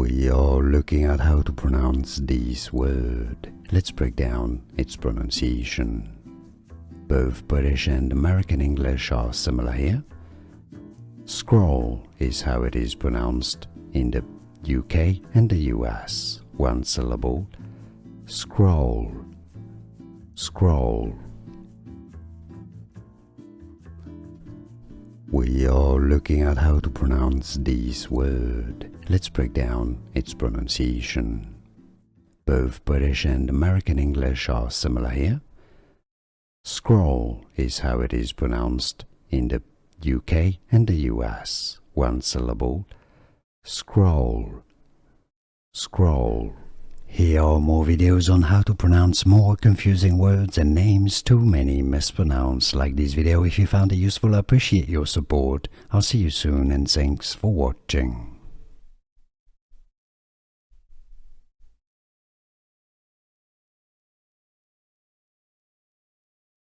We are looking at how to pronounce this word. Let's break down its pronunciation. Both British and American English are similar here. Scroll is how it is pronounced in the UK and the US. One syllable. Scroll. Scroll. We are looking at how to pronounce this word. Let's break down its pronunciation. Both British and American English are similar here. Scroll is how it is pronounced in the UK and the US. One syllable. Scroll. Scroll. Here are more videos on how to pronounce more confusing words and names too many mispronounced. Like this video if you found it useful. I appreciate your support. I'll see you soon and thanks for watching.